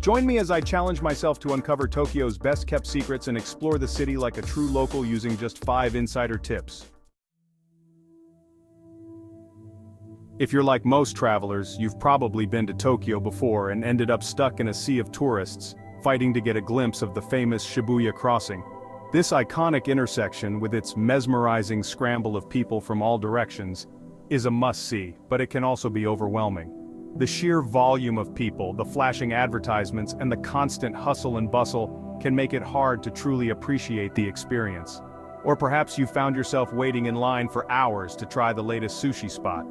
Join me as I challenge myself to uncover Tokyo's best-kept secrets and explore the city like a true local using just 5 insider tips. If you're like most travelers, you've probably been to Tokyo before and ended up stuck in a sea of tourists, fighting to get a glimpse of the famous Shibuya crossing. This iconic intersection, with its mesmerizing scramble of people from all directions, is a must-see, but it can also be overwhelming. The sheer volume of people, the flashing advertisements, and the constant hustle and bustle can make it hard to truly appreciate the experience. Or perhaps you found yourself waiting in line for hours to try the latest sushi spot.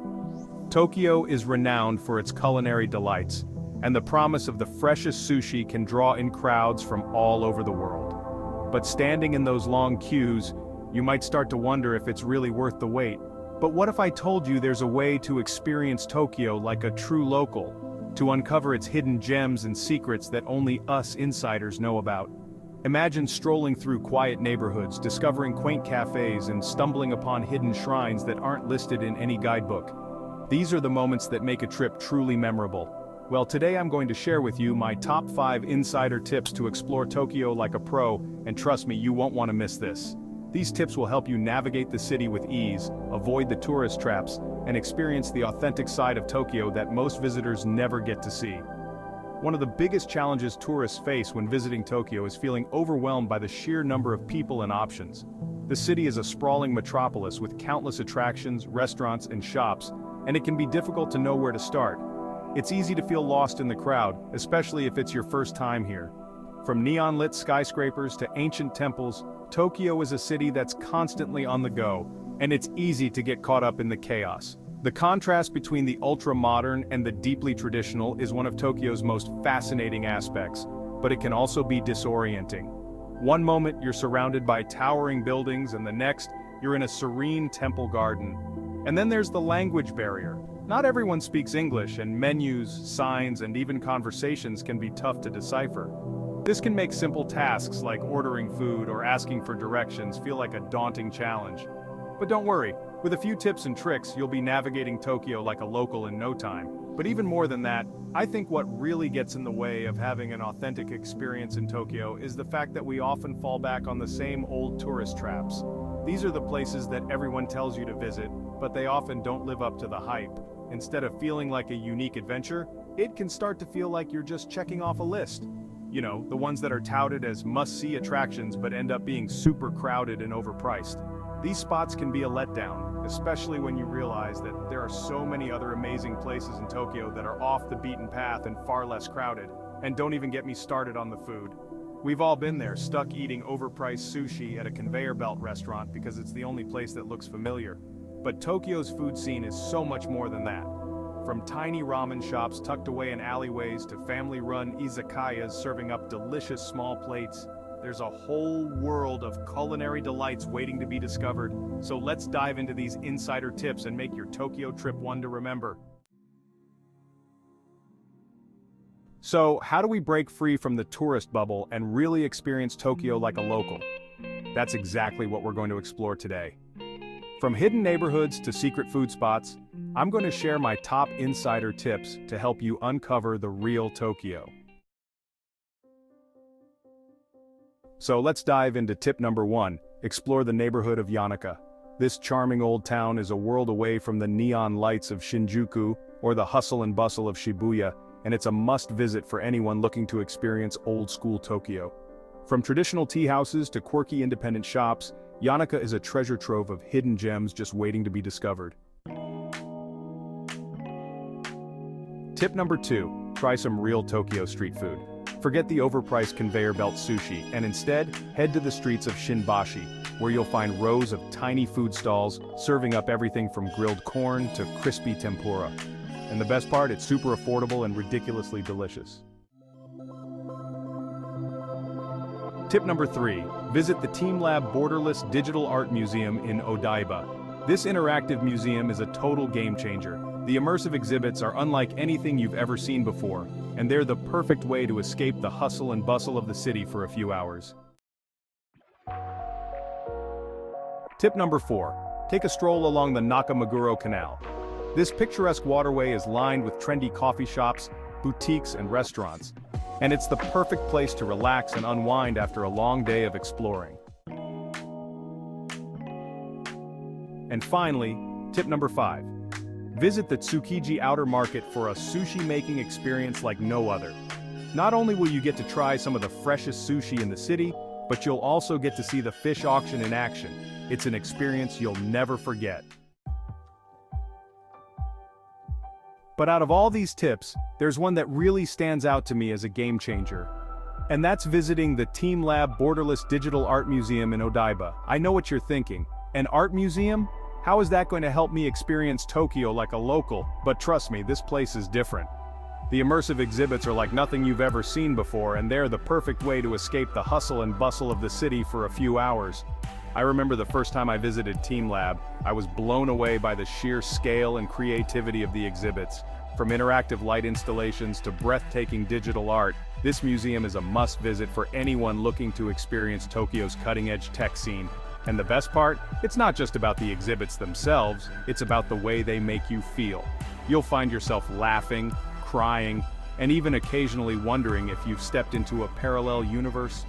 Tokyo is renowned for its culinary delights, and the promise of the freshest sushi can draw in crowds from all over the world. But standing in those long queues, you might start to wonder if it's really worth the wait. But what if I told you there's a way to experience Tokyo like a true local, to uncover its hidden gems and secrets that only us insiders know about? Imagine strolling through quiet neighborhoods, discovering quaint cafes, and stumbling upon hidden shrines that aren't listed in any guidebook. These are the moments that make a trip truly memorable. Well, today I'm going to share with you my top 5 insider tips to explore Tokyo like a pro, and trust me, you won't want to miss this. These tips will help you navigate the city with ease, avoid the tourist traps, and experience the authentic side of Tokyo that most visitors never get to see. One of the biggest challenges tourists face when visiting Tokyo is feeling overwhelmed by the sheer number of people and options. The city is a sprawling metropolis with countless attractions, restaurants, and shops, and it can be difficult to know where to start. It's easy to feel lost in the crowd, especially if it's your first time here. From neon-lit skyscrapers to ancient temples, Tokyo is a city that's constantly on the go, and it's easy to get caught up in the chaos. The contrast between the ultra-modern and the deeply traditional is one of Tokyo's most fascinating aspects, but it can also be disorienting. One moment you're surrounded by towering buildings, and the next, you're in a serene temple garden. And then there's the language barrier. Not everyone speaks English, and menus, signs, and even conversations can be tough to decipher. This can make simple tasks like ordering food or asking for directions feel like a daunting challenge. But don't worry, with a few tips and tricks, you'll be navigating Tokyo like a local in no time. But even more than that, I think what really gets in the way of having an authentic experience in Tokyo is the fact that we often fall back on the same old tourist traps. These are the places that everyone tells you to visit, but they often don't live up to the hype. Instead of feeling like a unique adventure, it can start to feel like you're just checking off a list. You know, the ones that are touted as must-see attractions but end up being super crowded and overpriced. These spots can be a letdown, especially when you realize that there are so many other amazing places in Tokyo that are off the beaten path and far less crowded. And don't even get me started on the food. We've all been there, stuck eating overpriced sushi at a conveyor belt restaurant because it's the only place that looks familiar. But Tokyo's food scene is so much more than that. From tiny ramen shops tucked away in alleyways to family-run izakayas serving up delicious small plates, there's a whole world of culinary delights waiting to be discovered. So let's dive into these insider tips and make your Tokyo trip one to remember. So, how do we break free from the tourist bubble and really experience Tokyo like a local? That's exactly what we're going to explore today. From hidden neighborhoods to secret food spots, I'm going to share my top insider tips to help you uncover the real Tokyo. So let's dive into tip number 1, explore the neighborhood of Yanaka. This charming old town is a world away from the neon lights of Shinjuku or the hustle and bustle of Shibuya, and it's a must-visit for anyone looking to experience old-school Tokyo. From traditional tea houses to quirky independent shops, Yanaka is a treasure trove of hidden gems just waiting to be discovered. Tip number 2, try some real Tokyo street food. Forget the overpriced conveyor belt sushi and instead, head to the streets of Shinbashi, where you'll find rows of tiny food stalls serving up everything from grilled corn to crispy tempura. And the best part, it's super affordable and ridiculously delicious. Tip number 3, visit the TeamLab Borderless Digital Art Museum in Odaiba. This interactive museum is a total game changer. The immersive exhibits are unlike anything you've ever seen before, and they're the perfect way to escape the hustle and bustle of the city for a few hours. Tip number 4, take a stroll along the Nakameguro Canal. This picturesque waterway is lined with trendy coffee shops, boutiques, and restaurants. And it's the perfect place to relax and unwind after a long day of exploring. And finally, tip number 5. Visit the Tsukiji outer market for a sushi-making experience like no other. Not only will you get to try some of the freshest sushi in the city, but you'll also get to see the fish auction in action. It's an experience you'll never forget. But out of all these tips, there's one that really stands out to me as a game changer. And that's visiting the TeamLab Borderless Digital Art Museum in Odaiba. I know what you're thinking. An art museum? How is that going to help me experience Tokyo like a local? But trust me, this place is different. The immersive exhibits are like nothing you've ever seen before, and they're the perfect way to escape the hustle and bustle of the city for a few hours. I remember the first time I visited TeamLab, I was blown away by the sheer scale and creativity of the exhibits. From interactive light installations to breathtaking digital art, this museum is a must-visit for anyone looking to experience Tokyo's cutting-edge tech scene. And the best part? It's not just about the exhibits themselves, it's about the way they make you feel. You'll find yourself laughing, crying, and even occasionally wondering if you've stepped into a parallel universe.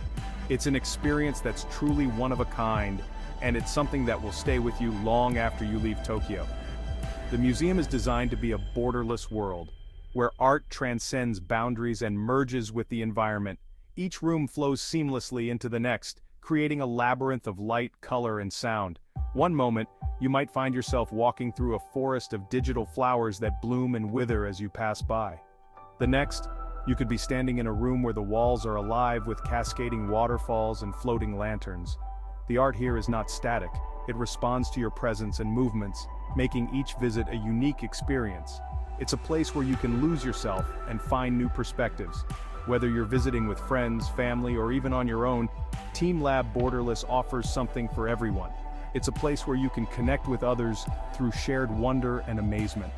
It's an experience that's truly one of a kind, and it's something that will stay with you long after you leave Tokyo. The museum is designed to be a borderless world, where art transcends boundaries and merges with the environment. Each room flows seamlessly into the next, creating a labyrinth of light, color, and sound. One moment, you might find yourself walking through a forest of digital flowers that bloom and wither as you pass by. The next, you could be standing in a room where the walls are alive with cascading waterfalls and floating lanterns. The art here is not static, it responds to your presence and movements, making each visit a unique experience. It's a place where you can lose yourself and find new perspectives. Whether you're visiting with friends, family, or even on your own, TeamLab Borderless offers something for everyone. It's a place where you can connect with others through shared wonder and amazement.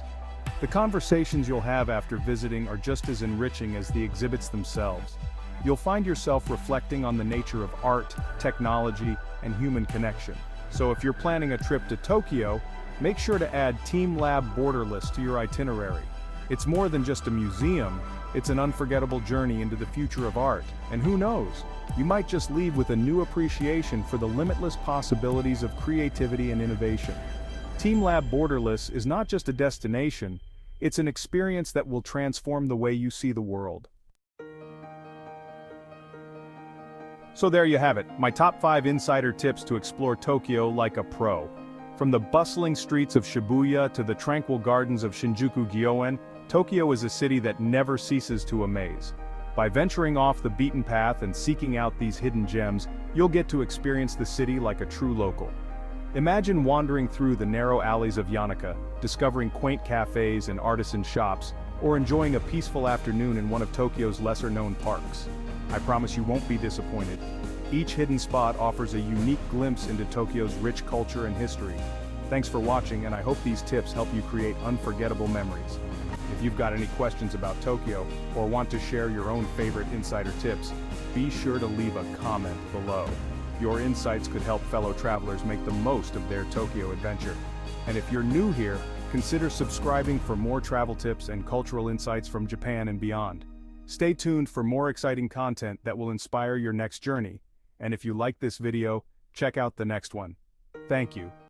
The conversations you'll have after visiting are just as enriching as the exhibits themselves. You'll find yourself reflecting on the nature of art, technology, and human connection. So if you're planning a trip to Tokyo, make sure to add TeamLab Borderless to your itinerary. It's more than just a museum, it's an unforgettable journey into the future of art. And who knows, you might just leave with a new appreciation for the limitless possibilities of creativity and innovation. TeamLab Borderless is not just a destination, it's an experience that will transform the way you see the world. So there you have it, my top 5 insider tips to explore Tokyo like a pro. From the bustling streets of Shibuya to the tranquil gardens of Shinjuku-gyoen, Tokyo is a city that never ceases to amaze. By venturing off the beaten path and seeking out these hidden gems, you'll get to experience the city like a true local. Imagine wandering through the narrow alleys of Yanaka, discovering quaint cafes and artisan shops, or enjoying a peaceful afternoon in one of Tokyo's lesser-known parks. I promise you won't be disappointed. Each hidden spot offers a unique glimpse into Tokyo's rich culture and history. Thanks for watching, and I hope these tips help you create unforgettable memories. If you've got any questions about Tokyo, or want to share your own favorite insider tips, be sure to leave a comment below. Your insights could help fellow travelers make the most of their Tokyo adventure. And if you're new here, consider subscribing for more travel tips and cultural insights from Japan and beyond. Stay tuned for more exciting content that will inspire your next journey. And if you like this video, check out the next one. Thank you.